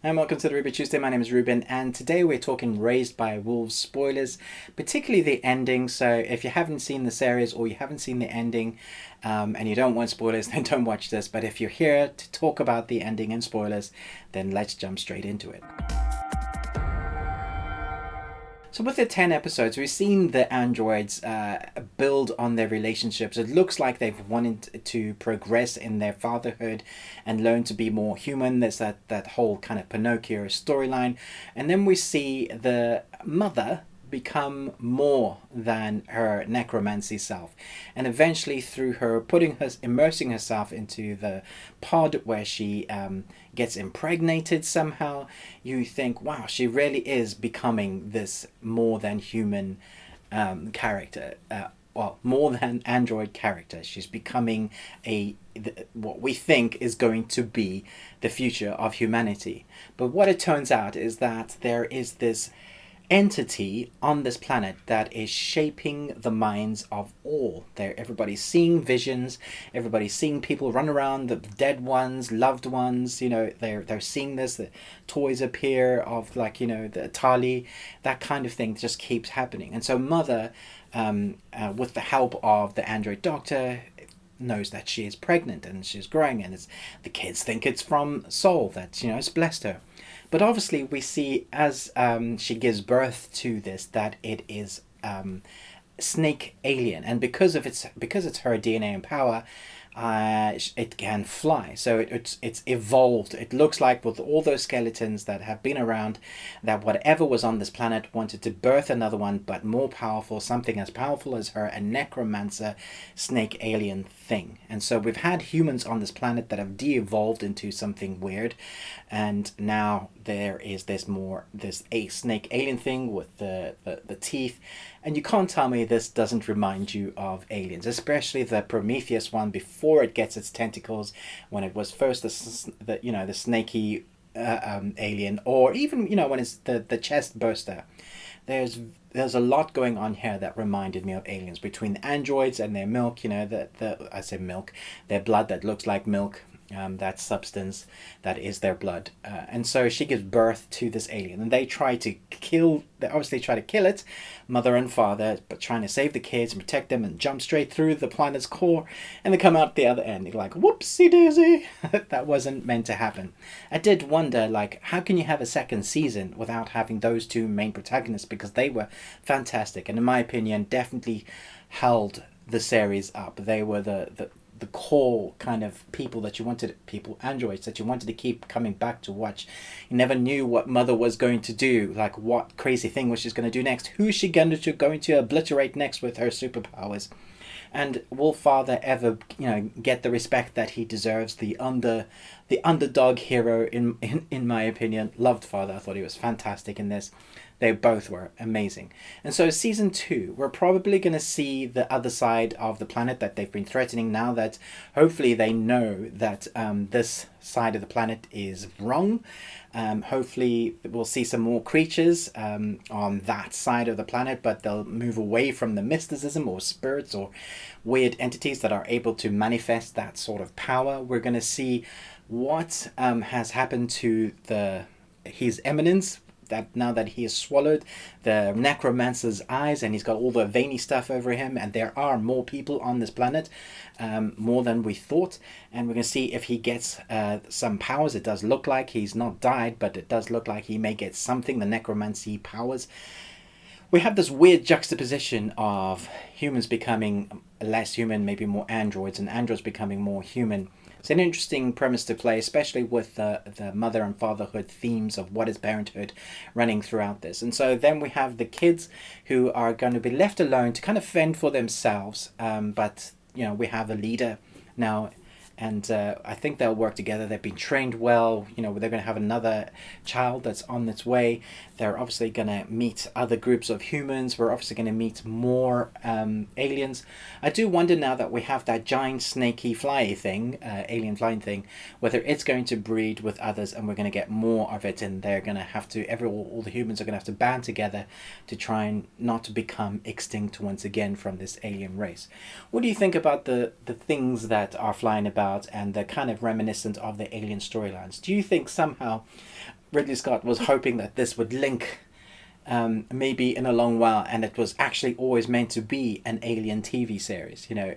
And welcome to the Ruby Tuesday. My name is Ruben, and today we're talking Raised by Wolves spoilers, particularly the ending. So if you haven't seen the series or you haven't seen the ending and you don't want spoilers, then don't watch this. But if you're here to talk about the ending and spoilers, then let's jump straight into it. So with the 10 episodes, we've seen the androids build on their relationships. It looks like they've wanted to progress in their fatherhood and learn to be more human. There's that whole kind of Pinocchio storyline. And then we see the mother become more than her necromancy self, and eventually through her immersing herself into the pod where she gets impregnated somehow, you think, wow, she really is becoming this more than human character, more than android character. She's becoming what we think is going to be the future of humanity. But what it turns out is that there is this entity on this planet that is shaping the minds of all. Everybody's seeing visions, everybody's seeing people run around, the dead ones, loved ones, they're seeing this, the toys appear of the Tali, that kind of thing just keeps happening. And so Mother, with the help of the android doctor, knows that she is pregnant and she's growing, and the kids think it's from Soul that has blessed her. But obviously we see as she gives birth to this that it is snake alien, and because it's her DNA and power, it can fly. So it's evolved. It looks like with all those skeletons that have been around, that whatever was on this planet wanted to birth another one, but more powerful, something as powerful as her, a necromancer snake alien thing. And so we've had humans on this planet that have de-evolved into something weird, and now there is this a snake alien thing with the teeth. And you can't tell me this doesn't remind you of Aliens, especially the Prometheus one before it gets its tentacles, when it was first the snaky alien, or even when it's the chest burster. There's a lot going on here that reminded me of Aliens, between the androids and their milk. I say milk, their blood that looks like milk. That substance that is their blood, and so she gives birth to this alien, and they obviously try to kill it, mother and father, but trying to save the kids and protect them, and jump straight through the planet's core, and they come out the other end. You're like, whoopsie daisy. That wasn't meant to happen. I did wonder, how can you have a second season without having those two main protagonists, because they were fantastic, and in my opinion definitely held the series up. They were the core kind of androids that you wanted to keep coming back to watch. You never knew what Mother was going to do, what crazy thing was she going to do next, who's she going to obliterate next with her superpowers, and will Father ever get the respect that he deserves, the underdog hero in my opinion. Loved Father. I thought he was fantastic in this. They both were amazing. And so season 2, we're probably going to see the other side of the planet that they've been threatening, now that hopefully they know that this side of the planet is wrong. Hopefully we'll see some more creatures on that side of the planet, but they'll move away from the mysticism or spirits or weird entities that are able to manifest that sort of power. We're going to see what has happened to His Eminence, that now that he has swallowed the necromancer's eyes and he's got all the veiny stuff over him, and there are more people on this planet, more than we thought, and we're going to see if he gets some powers. It does look like he's not died, but it does look like he may get something, the necromancy powers. We have this weird juxtaposition of humans becoming less human, maybe more androids, and androids becoming more human. It's an interesting premise to play, especially with the mother and fatherhood themes of what is parenthood running throughout this. And so then we have the kids who are going to be left alone to kind of fend for themselves. But we have a leader now, and I think they'll work together. They've been trained well. They're going to have another child that's on its way. They're obviously going to meet other groups of humans. We're obviously going to meet more aliens. I do wonder, now that we have that giant snaky fly thing, alien flying thing, whether it's going to breed with others and we're going to get more of it, and they're going to have to, all the humans are going to have to band together to try and not to become extinct once again from this alien race. What do you think about the things that are flying about and they're kind of reminiscent of the alien storylines? Do you think somehow Ridley Scott was hoping that this would link maybe in a long while, and it was actually always meant to be an Alien TV series. You know,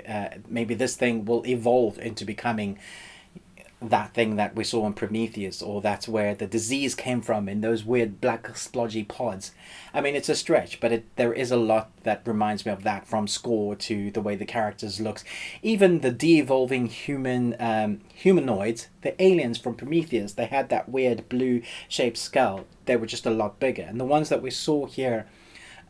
maybe this thing will evolve into becoming that thing that we saw in Prometheus, or that's where the disease came from in those weird black splodgy pods. I mean, it's a stretch, but there is a lot that reminds me of that, from score to the way the characters looks. Even the de-evolving humanoids, the aliens from Prometheus, they had that weird blue shaped skull. They were just a lot bigger, and the ones that we saw here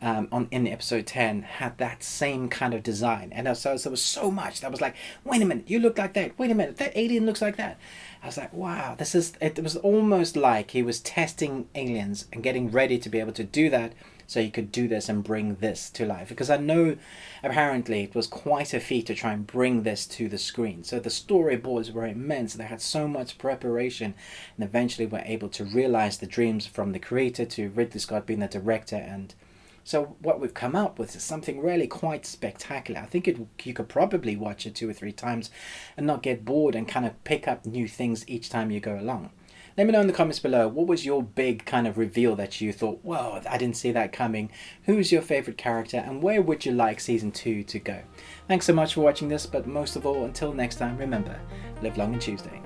in episode 10 had that same kind of design. And so there was so much that was like, wait a minute, you look like that, wait a minute, that alien looks like that. I was like, wow, it was almost like he was testing aliens and getting ready to be able to do that, so he could do this and bring this to life. Because I know apparently it was quite a feat to try and bring this to the screen. So the storyboards were immense. They had so much preparation, and eventually were able to realize the dreams from the creator to Ridley Scott being the director. And so what we've come up with is something really quite spectacular. I think you could probably watch it 2 or 3 times and not get bored, and kind of pick up new things each time you go along. Let me know in the comments below, what was your big kind of reveal that you thought, whoa, I didn't see that coming? Who's your favorite character, and where would you like season 2 to go? Thanks so much for watching this, but most of all, until next time, remember, live long and Tuesday.